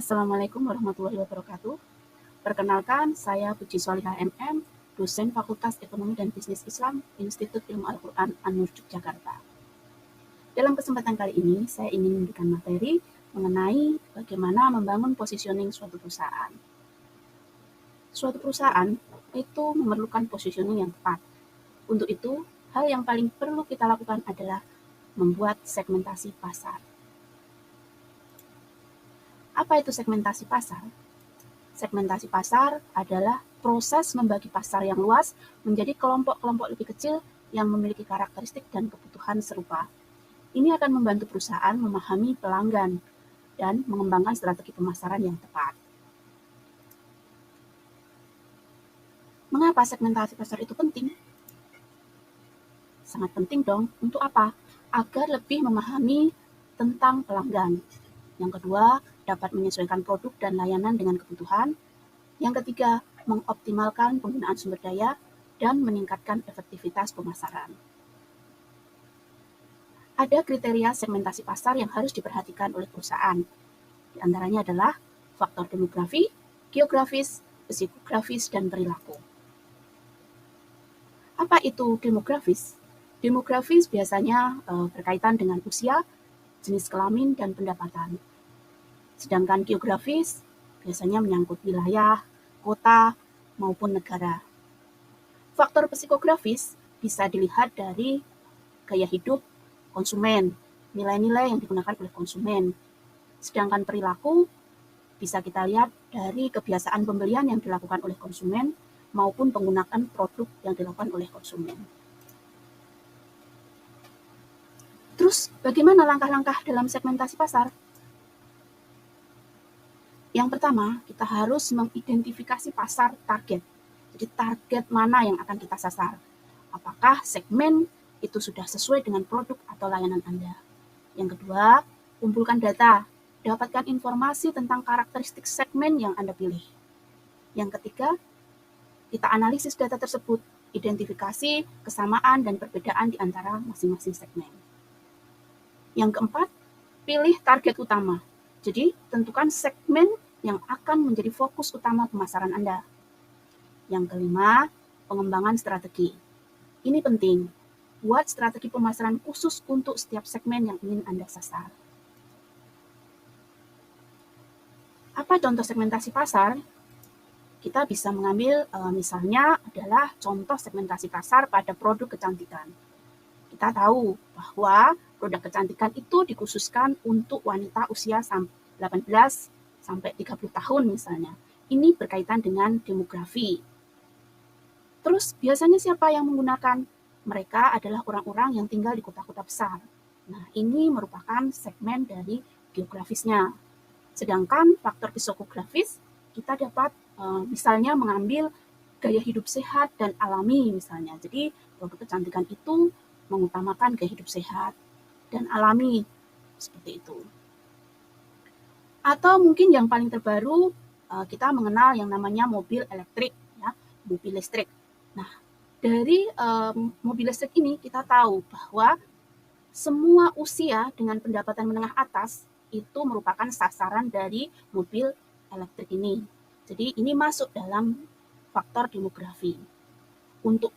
Assalamualaikum warahmatullahi wabarakatuh. Perkenalkan, saya Puji Solihah MM, dosen Fakultas Ekonomi dan Bisnis Islam, Institut Ilmu Al-Quran An-Nur Yogyakarta. Dalam kesempatan kali ini, saya ingin memberikan materi mengenai bagaimana membangun positioning suatu perusahaan. Suatu perusahaan itu memerlukan positioning yang tepat. Untuk itu, hal yang paling perlu kita lakukan adalah membuat segmentasi pasar. Apa itu segmentasi pasar? Segmentasi pasar adalah proses membagi pasar yang luas menjadi kelompok-kelompok lebih kecil yang memiliki karakteristik dan kebutuhan serupa. Ini akan membantu perusahaan memahami pelanggan dan mengembangkan strategi pemasaran yang tepat. Mengapa segmentasi pasar itu penting? Sangat penting dong. Untuk apa? Agar lebih memahami tentang pelanggan. Yang kedua, dapat menyesuaikan produk dan layanan dengan kebutuhan. Yang ketiga, mengoptimalkan penggunaan sumber daya dan meningkatkan efektivitas pemasaran. Ada kriteria segmentasi pasar yang harus diperhatikan oleh perusahaan. Di antaranya adalah faktor demografi, geografis, psikografis, dan perilaku. Apa itu demografis? Demografis biasanya berkaitan dengan usia, jenis kelamin, dan pendapatan. Sedangkan geografis biasanya menyangkut wilayah, kota, maupun negara. Faktor psikografis bisa dilihat dari gaya hidup konsumen, nilai-nilai yang digunakan oleh konsumen. Sedangkan perilaku bisa kita lihat dari kebiasaan pembelian yang dilakukan oleh konsumen maupun penggunaan produk yang dilakukan oleh konsumen. Terus, bagaimana langkah-langkah dalam segmentasi pasar? Yang pertama, kita harus mengidentifikasi pasar target. Jadi target mana yang akan kita sasar? Apakah segmen itu sudah sesuai dengan produk atau layanan Anda? Yang kedua, kumpulkan data. Dapatkan informasi tentang karakteristik segmen yang Anda pilih. Yang ketiga, kita analisis data tersebut, identifikasi kesamaan dan perbedaan di antara masing-masing segmen. Yang keempat, pilih target utama. Jadi, tentukan segmen yang akan menjadi fokus utama pemasaran Anda. Yang kelima, pengembangan strategi. Ini penting. Buat strategi pemasaran khusus untuk setiap segmen yang ingin Anda sasar. Apa contoh segmentasi pasar? Kita bisa mengambil misalnya adalah contoh segmentasi pasar pada produk kecantikan. Kita tahu bahwa produk kecantikan itu dikhususkan untuk wanita usia 18 sampai 30 tahun misalnya. Ini berkaitan dengan demografi. Terus biasanya siapa yang menggunakan? Mereka adalah orang-orang yang tinggal di kota-kota besar. Nah, ini merupakan segmen dari geografisnya. Sedangkan faktor psikografis, kita dapat misalnya mengambil gaya hidup sehat dan alami misalnya. Jadi produk kecantikan itu mengutamakan gaya hidup sehat dan alami, seperti itu. Atau mungkin yang paling terbaru, kita mengenal yang namanya mobil elektrik, ya, mobil listrik. Nah, dari mobil listrik ini kita tahu bahwa semua usia dengan pendapatan menengah atas itu merupakan sasaran dari mobil elektrik ini. Jadi ini masuk dalam faktor demografi. Untuk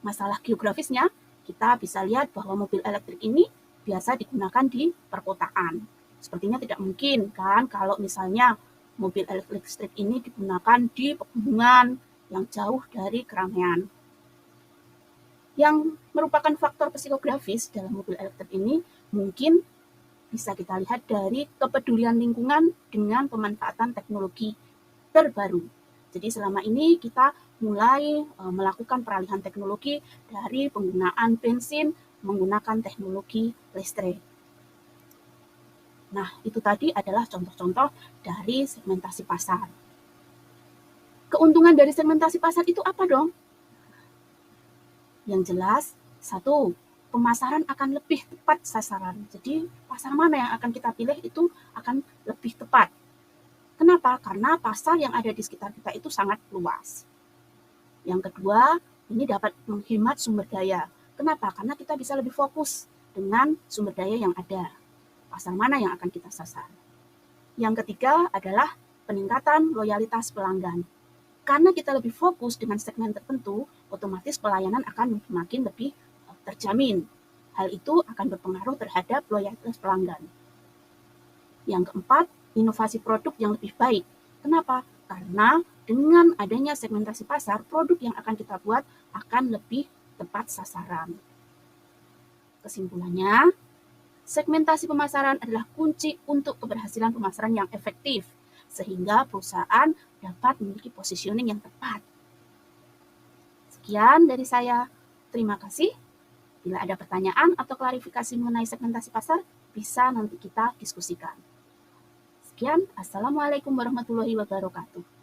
masalah geografisnya, kita bisa lihat bahwa mobil elektrik ini biasa digunakan di perkotaan. Sepertinya tidak mungkin kan kalau misalnya mobil elektrik ini digunakan di pegunungan yang jauh dari keramaian. Yang merupakan faktor psikografis dalam mobil elektrik ini mungkin bisa kita lihat dari kepedulian lingkungan dengan pemanfaatan teknologi terbaru. Jadi selama ini kita mulai melakukan peralihan teknologi dari penggunaan bensin menggunakan teknologi listrik. Nah, itu tadi adalah contoh-contoh dari segmentasi pasar. Keuntungan dari segmentasi pasar itu apa dong? Yang jelas, satu, pemasaran akan lebih tepat sasaran. Jadi, pasar mana yang akan kita pilih itu akan lebih tepat. Kenapa? Karena pasar yang ada di sekitar kita itu sangat luas. Yang kedua, ini dapat menghemat sumber daya. Kenapa? Karena kita bisa lebih fokus dengan sumber daya yang ada. Pasar mana yang akan kita sasar. Yang ketiga adalah peningkatan loyalitas pelanggan. Karena kita lebih fokus dengan segmen tertentu, otomatis pelayanan akan semakin lebih terjamin. Hal itu akan berpengaruh terhadap loyalitas pelanggan. Yang keempat, inovasi produk yang lebih baik. Kenapa? Karena dengan adanya segmentasi pasar, produk yang akan kita buat akan lebih tepat sasaran. Kesimpulannya, segmentasi pemasaran adalah kunci untuk keberhasilan pemasaran yang efektif, sehingga perusahaan dapat memiliki positioning yang tepat. Sekian dari saya. Terima kasih. Bila ada pertanyaan atau klarifikasi mengenai segmentasi pasar, bisa nanti kita diskusikan. Sekian, Assalamualaikum warahmatullahi wabarakatuh.